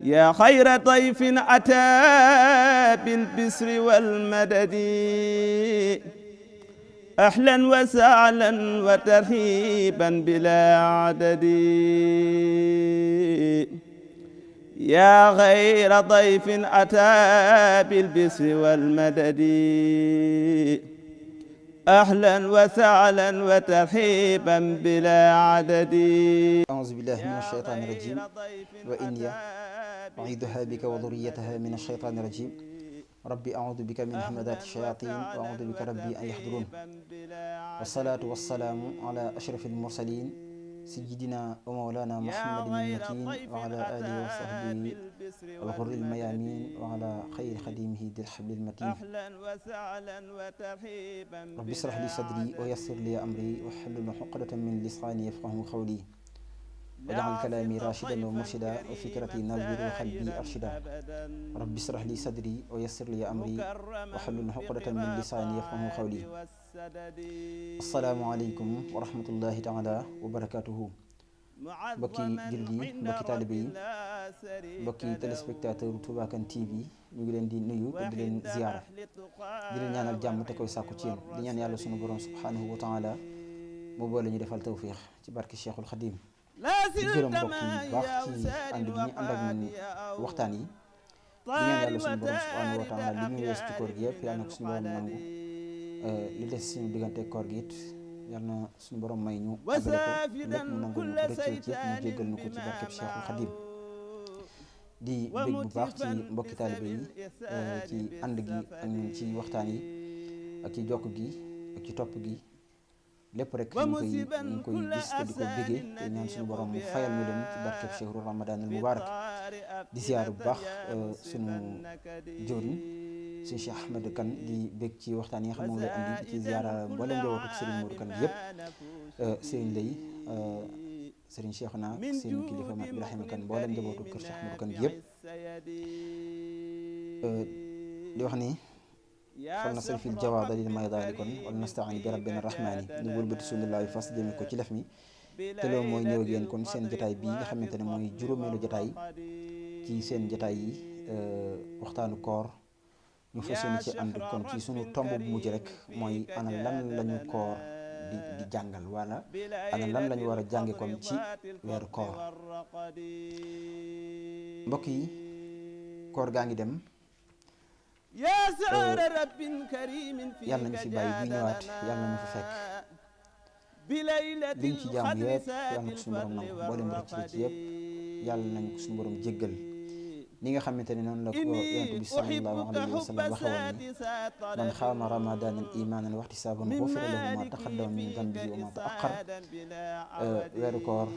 yaa xayra dayfin ataa bil bisri wal madadi ahlan wa sahlan wa tarhiiban bilaa adadi yaa xayra dayfin ataa bil bisri wal madadi ahlan wa sahlan wa tarhiiban bilaa adadi. Auzu billaahi mina shaytaani rajiim wa inni أعيذها بك وذريتها من الشيطان الرجيم ربي أعوذ بك من همزات الشياطين وأعوذ بك ربي أن يحضرون والصلاة والسلام على أشرف المرسلين سيدنا ومولانا محمد المكين وعلى آله وصحبه الغر الميامين وعلى خير خديمه ذي الحبل المتين ربي اشرح لي صدري ويسر لي أمري واحلل عقدة من لساني يفقهوا قولي واجعل كلامي راشدا ومرشدا وفكرتي نور وقلبي أرشدا رب اشرح لي صدري ويسر لي أمري واحلل عقدة من لساني يفقهوا قولي السلام عليكم ورحمة الله تعالى وبركاته mbokki jullit yi mbokki taalibe yi mbokki téléspectateur Touba Kane TV ñu ngi leen di nuyu te di leen ziyaara di leen ñaanal jàmm te koy sàkku ci yéen di ñaan yàlla sunu borom subhanahu wa taala mu boole ñu defal tawfiix ci barki Cheikhul Khadim di gërëm mbokk yi baax ci ànd bi ñu ànd ak ñun waxtaan yi di ñaan yàlla suñu borom subhanahu wa taala li ñu wees ci koor gi yëpp yàlla na ko suñu borom nangu li des suñu diggante koor gi it yàlla na suñu borom may ñu àggale ko lépp mu nangu ñu ko rëccee ci yëpp mu jéggal ñu ko ci barkeb Cheikhul Khadim di bég bu baax ci mbokki taalibe yi ci ànd gi ak ñun ci waxtaan yi ak ci jokk gi ak ci topp gi lépp rek ñu ngi koy gis te di ko bégee te ñaan suñu borom mu fayal ñu leen ci barkeb chehru ramadan al mubarak di ziar bu baax suñu jëwriñ suñu Cheikh Ahmed Kane di bég ci waxtaan yi nga xam moom lay andi ci ziara mboolem njabootu Serigne Modou Kane bi yëpp Serigne lay Serigne Cheikhouna seen kilifa ma Ibrahima Kane mboolem njabootu kër Cheikh Modou Kane bi yëpp di wax ni fal na sëñ fil jawaada lil maydaani kon wala nastain bi rabbina rahmaani ñu wëlbati sunnilaahi fas jëme ko ci lef mi te loolu mooy ñëw ak yéen kon seen jotaay bii nga xamante ne mooy juróomeelu jotaay ci seen jotaay yi waxtaanu koor ñu fas yéene ci ànd kon ci sunu tomb bu mujj rek mooy ana lan lañu koor di jàngal wala ana lan lañu war a jànge kon ci weeru koor mbokk yi koor gaa ngi dem yàlla nañu fi bàyyi buy ñëwaat yàlla nañu fa fekk liñ ci jaamu yëpp yàlla na ko suñu borom nangu mboolem rëcc rëcc yëpp yàlla nañu ko suñu borom jéggal ni nga xamante ne noonu la ko yonent bi sallallahu alayhi wa sallam waxe woon ni man xaama ramadanan imanan wa ihtisaban ghufira lahu ma taqaddama min dambihi wa ma ta'akhkhar weeru koor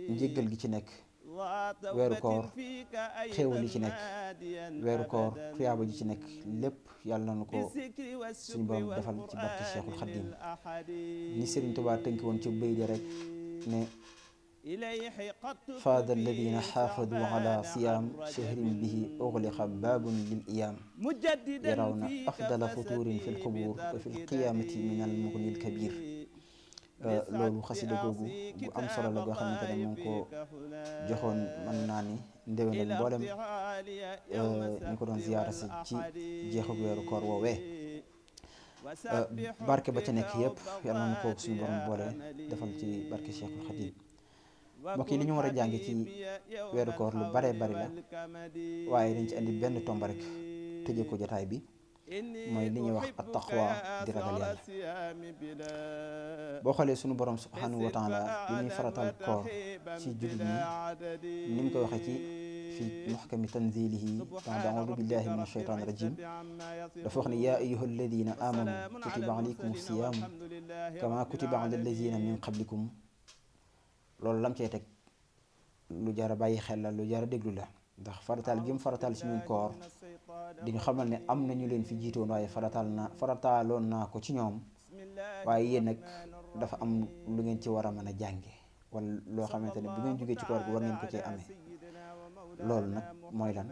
njéggal gi ci nekk weeru koor xéewal yi ci nekk weeru koor tuyaaba ji ci nekk lépp yàlla na ko suñu borom defal ci barke Cheikhul Khadim ni Serigne Touba tënk woon ci bëy di rek ne faada alladina xaafadu ala siyaam shahrin bihi ughliqa baabun lil iyaam yarawna afdala futurin fi lqubuur wa fi lqiyaamati min al mughni al kabir loolu xasida googu bu am solo la goo xamante ne moom ko joxoon mën naa ni ndéwénal mboolem ñu ko doon ziyaara si ci jeexug weeru koor woowee barke ba ca nekk yëpp yàlla na ko suñu borom boole defal ci barke Cheikhul Khadim mbokk yi li ñu war a jànge ci weeru koor lu baree bari la waaye dañ ci andi benn tomb rek tëje ko jotaay bi mooy li ñuy wax at taqwa di ragal yàlla boo xoolee suñu borom subhanahu wa taala li ñuy faratal koor ci jullit ñi ni mu ko waxee ci fi muhkami tanzilihi ba'da a'uudu billahi min ashaytani rajim dafa wax ne yaa ayyuha alladina amanu kutiba alaykum siyaamu kama kutiba ala alladina min qablikum loolu lam cey teg lu jar a bàyyi xel la lu jar a déglu la ndax farataal gi mu farataal ci ñun koor di ñu xamal ne am nañu leen fi jiitoon waaye farataaloon naa ko ci ñoom waaye yéen nag dafa am lu ngeen ci war a mën a jànge wala loo xamante ne bu ngeen jógee ci koor gi war ngeen ko cee amee loolu nag mooy lan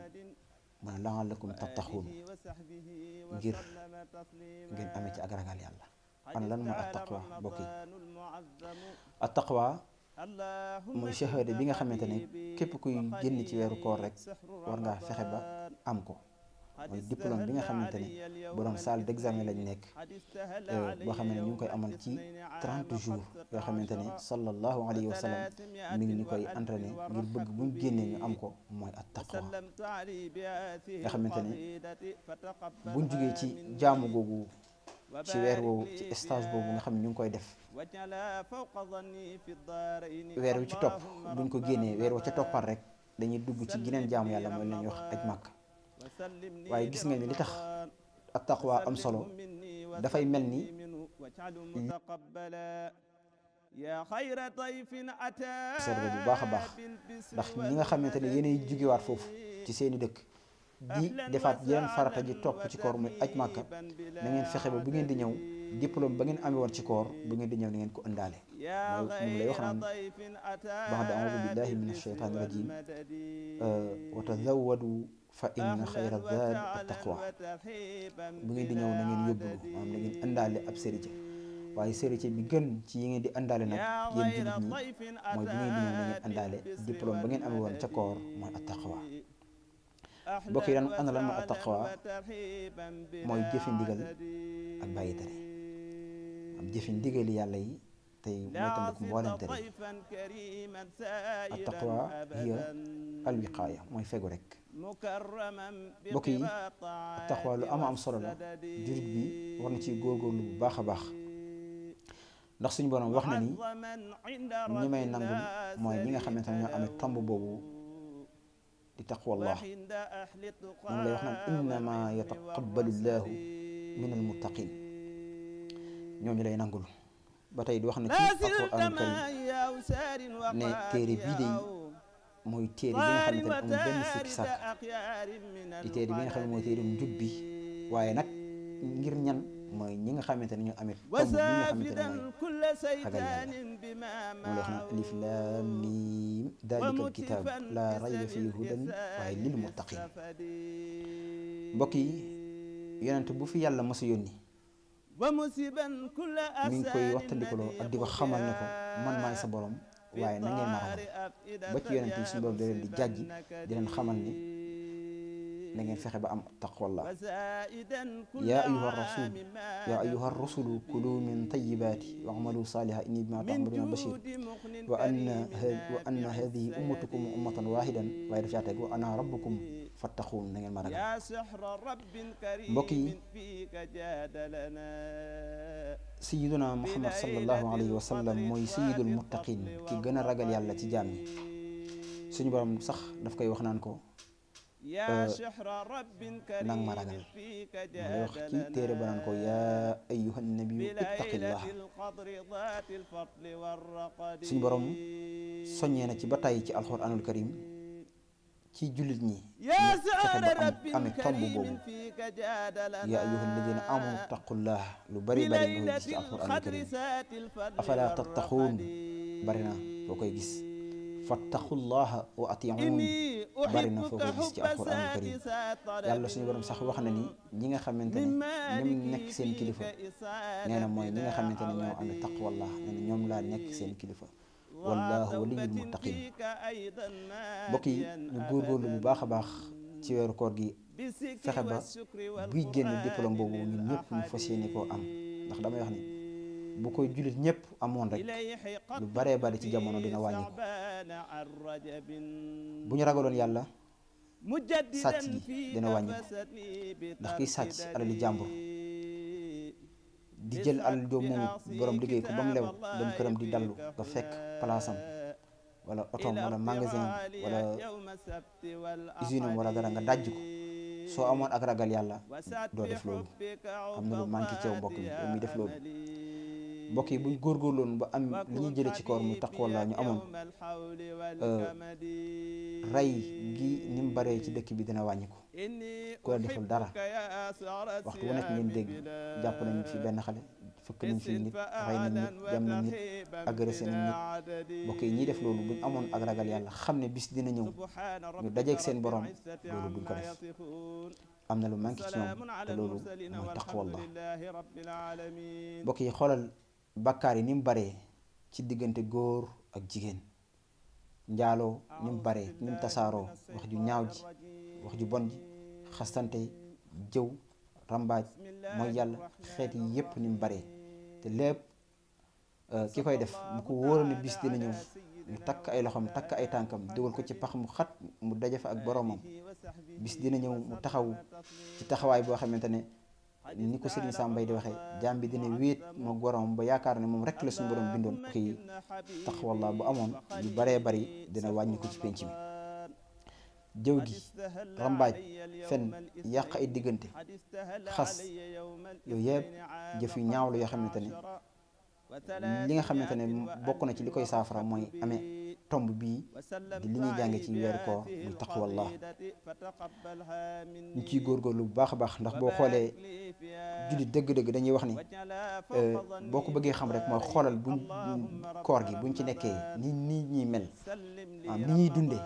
mooy la'allakum tattaquun ngir ngeen amee ci ak ragal yàlla an lan mooy at taqwa mbokk yi at taqwa mooy shahada bi nga xamante ne képp kuy génn ci weeru koor rek war ngaa fexe ba am ko. mooy diplôme bi nga xamante ne borom salle d'examen lañ nekk boo xam ne ñu ngi koy amal ci 30 jours yoo xamante ne sallallahu alayhi wa sallam mi ngi ñu koy entraîné ngir bëgg buñ génnee ñu am ko mooy at taqwa nga xamante ne buñ jugee ci jaamu googu ci weer woowu ci stage boobu nga xam ne ñu ngi koy def weer wi ci topp buñ ko génnee weer wa ca toppal rek dañuy dugg ci geneen jaamu yàlla mooy la ñuy wax aj màkk. waaye gis nga ni li tax at taqwa am solo dafay mel ni serve bu baax a baax ndax ñi nga xamante ne yéenay jugewaat foofu ci seeni dëkk di defaat yeneen farata ji topp ci koor muy aj màkka na ngeen fexe ba bu ngeen di ñëw diplôme ba ngeen amee woon ci koor bu ngeen di ñëw na ngeen ko ëndaale moom lay wax naan ba'da a'uudu billahi min ash-shaytaani rajim wa tazawwadu fa inna xayra zaadi at-taqwa bu ngeen di ñëw na ngeen yóbbulu maanaam na ngeen ëndaale ab sëriñ waaye sëriñ bi gën ci yi ngeen di ëndaale nag yéen jullit ñi mooy bu ngeen di ñëw na ngeen ëndaale diplôme ba ngeen amee woon ca koor mooy at-taqwa. mbokk yi daan ana lan mooy at-taqwa mooy jëfi ndigal ak bàyyi tere am jëfi ndigali yàlla yi tey mooy tamit mboolem tere at-taqwa hiya al-wiqaaya mooy fegu rek. mbokk yi at-taqwa lu am solo la jullit bi war na ci góorgóorlu bu baax a baax ndax suñu borom wax na ni ñi may nangul mooy ñi nga xamante ne ñoo amee tomb boobu di taqwallah moom lay wax naan innama yataqabbalu llahu min almuttaqin ñooñu lay nangul ba tey di wax na ci alquranul karim ne téere bii de mooy téere bi nga xamante ne amul benn sikki sàkk di téere bi nga xam ne mooy téere njub bi waaye nag ngir ñan mooy ñi nga xamante ne ñoo amee tomb bi nga xamante ne mooy ragal yàlla moom la wax naan alif laam miim daalika alkitaab laa rayba fii hudan waaye lil muttaqin. mbokk yi yonent bu fi yàlla mos a yónni mi ngi koy waxtandikuloo ak di ko xamal ne ko man maay sa borom waaye na ngeen ma ragal ba ci yonent yi suñu borom da leen di jàjji di leen xamal ni na ngeen fexe ba am taqwallah. yaa ayyuha rasulu kulu min tayyibaati wa amalu saalihan inni bima ta'maluna bashir wa anna hadihi ummatukum ummatan wahidan waaye daf caa teg wa ana rabbukum fattaquun na ngeen ma ragal. mbokk yi sayyiduna Muhammad sallallahu alayhi wa sallam mooy sayyidul muttaqin ki gën a ragal yàlla ci jaam ñi suñu borom sax daf koy wax naan ko nang ma ragal mooy wax ci téere ba naan ko yaa ayyuhan nabiyyu ittaqillah. suñu borom soññee na ci ba tàyyi ci alxuraanul karim ci jullit ñi fexe ba amee tomb boobu yaa ayyuhal ladina amanu taqullah lu bari nga koy gis ci alxuraanul karim afala tattaquun bari na boo koy gis fattaqullaha wa atiuun bari na foo koy gis ci alxuraanul karim yàlla suñu borom sax wax na ni ñi nga xamante ne ñoom nekk seen kilifa nee na mooy ñi nga xamante ne ñoo amee taqwallah nee na ñoom laa nekk seen kilifa wallahu waliyul muttaqin. mbokk yi ñu góorgóorlu bu baax a baax ci weeru koor gi fexe ba buy génn diplôme boobu ñun ñëpp ñu fas yéene koo am ndax damay wax ni bu koy jullit ñëpp amoon rek lu baree bari ci jamono dina wàññi ko. bu ñu ragaloon yàlla sàcc gi dina wàññi ko ndax kiy sàcc alali jàmbur di jël alal joo moomu borom liggéey ko ba mu lew dem këram di dallu nga fekk palaasam wala otoom wala magasin wala usine am wala dara nga dajj ko soo amoon ak ragal yàlla doo def loolu am na lu manqué ceew mbokk mi yow muy def loolu. mbokk yi buñ góorgóorloon ba am li ñuy jële ci koor muy taqwallah ñu amoon rey gi ni mu baree ci dëkk bi dina wàññi ko ku la deful dara waxtu bu nekk ngeen dégg jàpp nañ fi benn xale fëkk nañ fi nit rey nañ nit dem nañ nit agressé nañ nit. mbokk yi ñiy def loolu buñ amoon ak ragal yàlla xam ne bis dina ñëw ñu dajeeg seen borom loolu duñ ko def. am na lu manqué ci ñoom te loolu mooy taqwallah. mbokk yi xoolal bàkkaar yi ni mu baree ci diggante góor ak jigéen. njaaloo ni mu baree ni mu tasaaroo, wax ju ñaaw ji, wax ju bon ji, xastante, jëw, rambaaj, mooy yàlla, xeet yi yépp ni mu baree. te lépp ki koy def bu ko wóoroon ne bis dina ñëw mu takk ay loxoom takk ay tànkam dugal ko ci pax mu xat mu daje fa ak boroomam. bis dina ñëw mu taxaw ci taxawaay boo xamante ne ni ko Sëriñ Sam Mbaye di waxee, jaam bi dina wéet moom boroomam ba yaakaar ne moom rekk la suñu boroom bindoon. kii taxawallaa bu amoon yu baree bari dina wàññi ko ci penc mi. jëw gi, rambaaj, fen, yàq ay diggante, xas, yooyu yëpp jëf yu ñaaw la yoo xamante ne li nga xamante ne bokk na ci li koy saafara mooy amee tomb bii di li ñuy jànge ci weeru koor muy taqwallah. ñu ciy góorgóorlu bu baax a baax, ndax boo xoolee jullit dëgg-dëgg dañuy wax ni boo ko bëggee xam rek mooy xoolal buñ koor gi buñ ci nekkee ni nit ñi mel, ni ñuy dundee,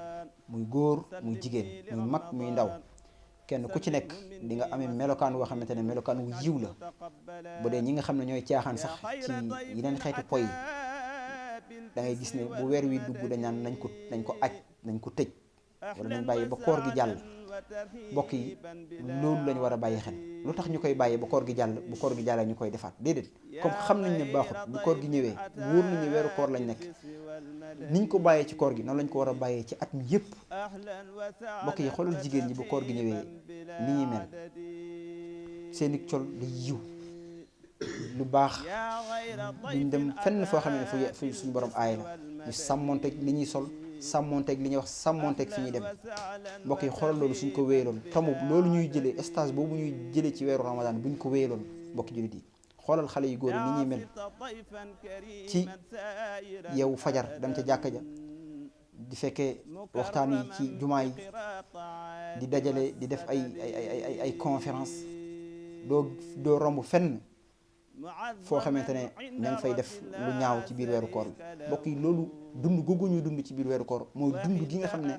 muy góor muy jigéen muy mag muy ndaw, kenn ku ci nekk di nga amee melokaan woo xamante ne melokaan wu yiw la. bu dee ñi nga xam ne ñooy caaxaan sax ci yeneen xeetu poy yi, da ngay gis ne bu weer wi dugg dañ naan nañ ko aj, nañ ko tëj, wala nañ bàyyi ba koor gi jàll. mbokk yi loolu lañ war a bàyyi xel. lu tax ñu koy bàyyi ba koor gi jàll, bu koor gi jàllee ñu koy defaat? déedéet, comme xam nañ ne baaxut, bu koor gi ñëwee wóor nañu weeru koor lañ nekk, niñ ko bàyyee ci koor gi noonu lañ ko war a bàyyee ci at mi yépp. mbokk yi xoolal jigéen ñi bu koor gi ñëwee ni ñuy mel, seeni col day yiw, lu baax, duñ dem fenn foo xam ne fu suñu borom aay la. ñu sàmmonteeg li ñuy sol, sàmmonteeg li ñuy wax, sàmmonteeg fi ñuy dem. mbokk yi xoolal loolu suñ ko wéyaloon, tomb loolu ñuy jëlee stage boobu ñuy jëlee ci weeru ramadan buñ ko wéyaloon, mbokki jullit yi xoolal xale yu góor yi ni ñuy mel ci yow fajar dem ca jàkka ja, di fekkee waxtaan yi ci jumaa yi, di dajale di def ay conférence. doo romb fenn foo xamante ne ña ngi fay def lu ñaaw ci biir weeru koor bi. mbokk yi loolu dund googu ñuy dund ci biir weeru koor mooy dund gi nga xam ne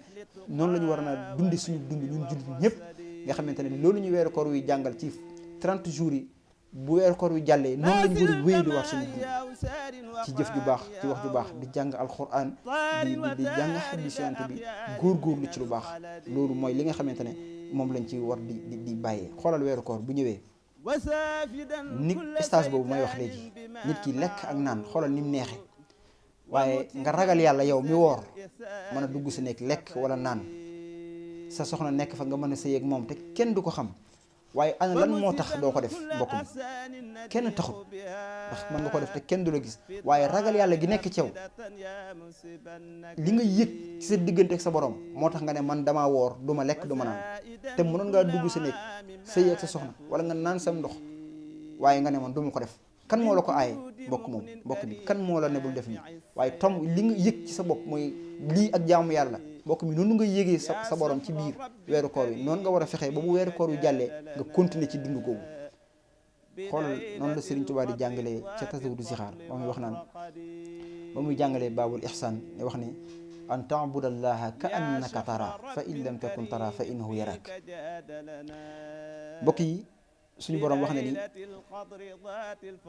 noonu la ñu war a dundi suñu dund ñun jullit ñëpp, nga xamante ne loolu ñu weeru koor wi jàngal ci 30 jours yi, bu weeru koor wi jàllee noonu la ñu war a wéy di war suñu dund ci jëf ju baax, ci wax ju baax, di jàng alxuraan, di jàng hadiis Yonent bi, góorgóorlu ci lu baax. loolu mooy li nga xamante ne moom lañ ci war di bàyyee. xoolal weeru koor bu ñëwee nit stage boobu may wax léegi, nit ki lekk ak naan xoolal ni mu neexee, waaye nga ragal yàlla yow mi woor mën a dugg si nekk lekk wala naan, sa soxna nekk fa nga mën a sëy ak moom te kenn du ko xam. waaye ana lan moo tax doo ko def? mbokk mi kenn taxut, ndax mën nga ko def te kenn du la gis, waaye ragal yàlla gi nekk ci yow, li nga yëg ci sa diggante ak sa borom moo tax nga ne man damaa woor, du ma lekk du ma naan. te mënoon ngaa dugg si nekk sëy ak sa soxna wala nga naan sam ndox, waaye nga ne man du ma ko def. kan moo la ko aaye? mbokk bi kan moo la ne bul def nii? waaye tom li nga yëg ci sa bopp mooy lii ak jaamu yàlla. mbokk mi noonu nga yégee sa borom ci biir weeru koor wi, noonu nga war a fexee ba bu weeru koor wi jàllee nga continuer ci dund googu. xoolal noonu la Serigne Touba di jàngalee ca tasawudu sixaar ba muy wax naan, ba muy jàngalee baabul ihsaan ne wax ne an taabudallaha ka annaka tara fa in lam takun tara fa innahu yarak. mbokk yi suñu borom wax na ni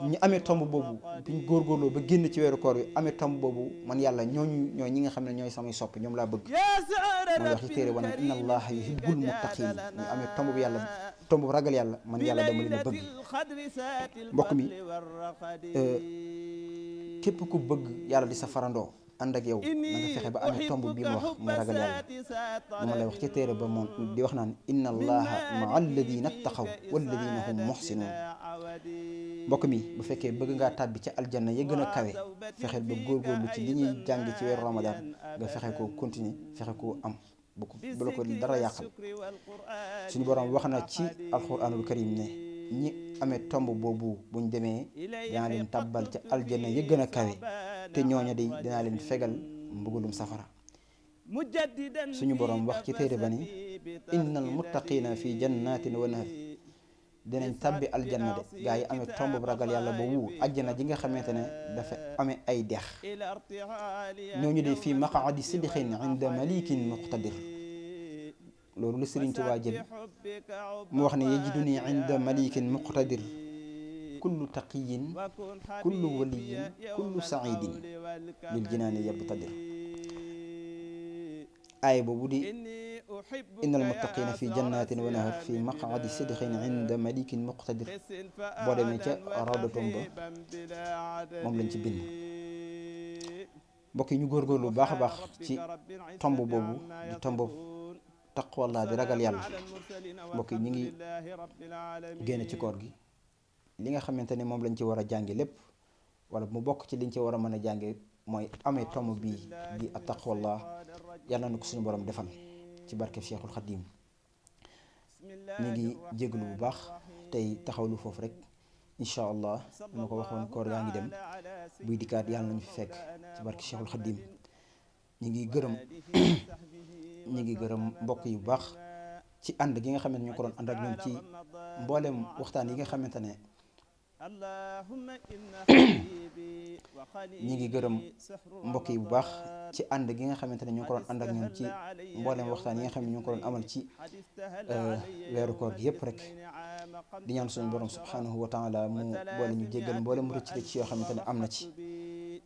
ñu amee tomb boobu buñ góorgóorloo ba génn ci weeru koor wi amee tomb boobu, man yàlla ñooy ñi nga xam ne ñooy samay sopp, ñoom laa bëgg. mooy wax ci téere ba nag inna allaha yuhibbul muttaqin. ñu amee tomb bu yàlla, tomb bu ragal yàlla, man yàlla dama leen a bëgg. mbokk mi képp ku bëgg yàlla di sa farandoo ànd ak yow na nga fexe ba amee tomb bii mu wax mooy ragal yàlla. dama lay wax ci téere ba moom di wax naan inna allaha maa alladina ttaqaw walladina hum muhsinun. mbokk mi bu fekkee bëgg ngaa tàbbi ca aljanna ya gën a kawe, fexeel ba góorgóorlu ci li ñuy jàng ci weeru ramadan nga fexe koo continuer, fexe koo am bu la ko dara yàqal. suñu borom wax na ci alquranul karim ne ñi amee tomb boobu buñ demee dinaa leen tàbbal ca aljanna ya gën a kawe, te ñooña di dinaa leen fegal mbugalum safara. suñu borom wax ci téere ba ni innal muttaqina fi jannatin wa nahar. dinañ tàbbi aljanna de gaa yi amee tomb bu ragal yàlla boobu, aljanna ji nga xamante ne dafa amee ay dex. ñooñu de fii maqaadi sidqin inda malikin muqtadir. loolu la Sëriñ Tuubaa jël mu wax ne yajiduni inda malikin muqtadir kullu taqiyin kullu waliyin kullu saidin lil jinaani yabtadir. aaya boobu di innal muttaqina fi jannatin wa nahar fi maq'adi sidqin inda malikin muqtadir, boo demee ca rawdatum ba moom lañ ci bind. mbokk yi ñu góorgóorlu bu baax a baax ci tomb boobu di tomb taqwallah di ragal yàlla. mbokk yi ñu ngi génn ci koor gi, li nga xamante ne moom lañ ci war a jànge lépp wala mu bokk ci liñ ci war a mën a jànge mooy amee tomb bii di at taqwallah. yàlla na ko suñu borom defal ci barke Cheikhul Khadim. ñu ngi jéglu bu baax tey taxawlu foofu rek incha allah ma ko waxoon koor yaa ngi dem buy dikkaat yàlla nañu fi fekk ci barke Cheikhul Khadim. ñu ngi gërëm mbokk yu baax ci ànd gi nga xamante ñu ko doon ànd ak ñoom ci mboolem waxtaan yi nga xamante ne ñi ngi gërëm mbokk yi bu baax ci ànd gi nga xamante ne ñu ngi ko doon ànd ak ñoom ci mboolem waxtaan yi nga xam ne ñu ngi ko doon amal ci weeru koor gi yëpp rek di ñaan suñu borom subhanahu wa taala mu boole ñu jéggal mboolem rëcc rëcc yoo xamante ne am na ci.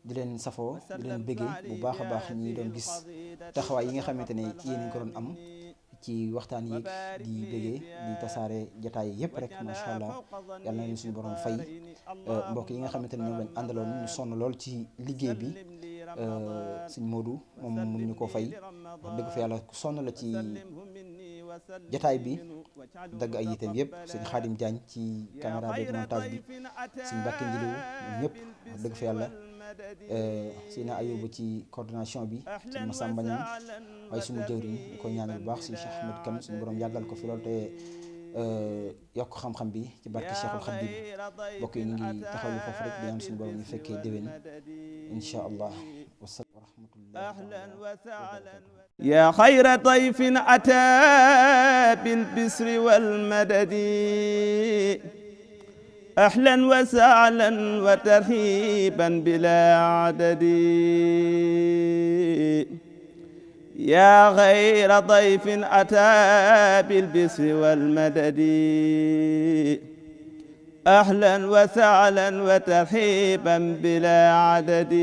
di leen safoo di leen bëggee bu baax a baax ñi doon gis taxawaay yi nga xamante ne yéen a ngi ko doon am ci waxtaan yi di bëggee di tasaare jataay yi yëpp rek macha allah yàlla na leen suñu borom fay. mbokk yi nga xamante ne ñoom lañ àndaloon ñu sonn lool ci liggéey bi sëñ Modou moom mun ñu ko fay wax dëgg fa yàlla ku sonn la ci jataay bi dagg ay yiteem yëpp. sëñ Xaadim Jaañ ci caméra bi montage bi, sëñ Mbàkke Njiliw ñoom ñëpp wax dëgg fa yàlla. Sina Ayuba ci coordination bi, sëñ Massamba Ñaŋ waaye suñu jëwriñ ñu koy ñaanal bu baax si Cheikh Ahmed Kane suñu borom yàggal ko fi loolu te yokk xam-xam bi ci barke Cheikhul Khadim. mbokk yi ñu ngi taxawlu foofu rek di ñaan suñu borom ñu fekkee déwén insha allah. wasalaam wa rahmatullahi yaa xayra dayfin ataa bil bisri wal madadi أهلا وسهلا وترحيبا بلا عدد يا غير ضيف أتى بالبسر والمدد أهلا وسهلا وترحيبا بلا عدد.